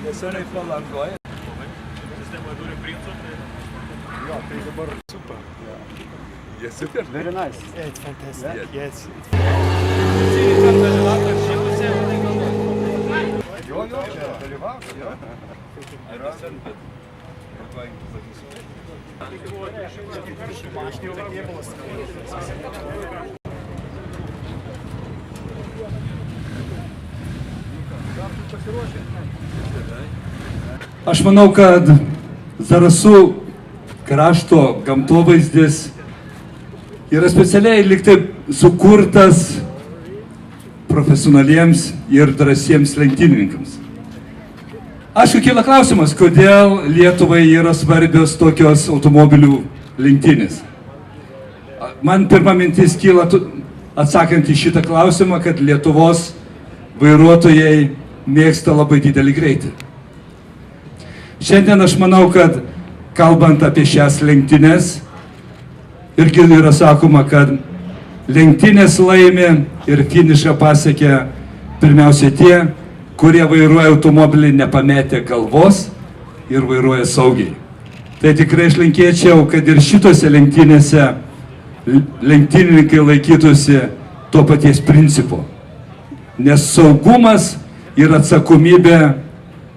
Nesenai Palangoje. Sistemoje turim princų, tai... Jo, tai dabar super. Yes, super. Very nice. Yeah, it's fantastic. Yes. Yes. Jo, čia dalyvausiu, jo. Yra sentė. Aš manau, kad Zarasų krašto gamtovaizdis yra specialiai liktai sukurtas profesionaliems ir drąsiems lenktynininkams. Aišku, kyla klausimas, kodėl Lietuvai yra svarbios tokios automobilių lenktynės. Man pirma mintis kyla, atsakant į šitą klausimą, kad Lietuvos vairuotojai mėgsta labai didelį greitį. Šiandien aš manau, kad kalbant apie šias lenktynės, irgi yra sakoma, kad lenktynės laimi ir finišą pasiekia pirmiausia tie, kurie vairuoja automobilį nepametę galvos ir vairuoja saugiai. Tai tikrai aš linkėčiau, kad ir šitose lenktynėse lenktynininkai laikytųsi to paties principo. Nes saugumas ir atsakomybė,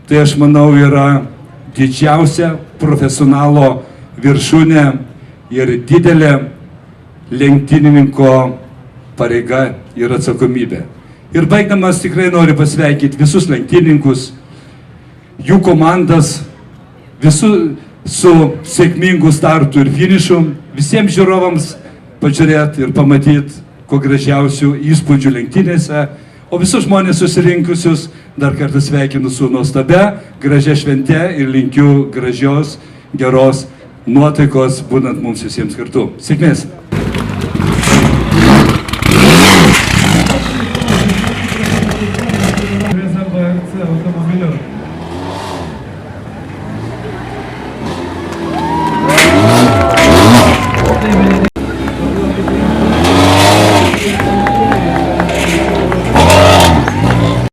tai aš manau, yra didžiausia profesionalo viršūnė ir didelė lenktynininko pareiga ir atsakomybė. Ir baigdamas tikrai noriu pasveikinti visus lenktynininkus, jų komandas, visų su sėkmingu startu ir finišu, visiems žiūrovams pažiūrėti ir pamatyti kuo gražiausių įspūdžių lenktynėse, o visus žmonės susirinkusius dar kartą sveikinu su nuostabia, gražia švente ir linkiu gražios, geros nuotaikos būnant mums visiems kartu. Sėkmės!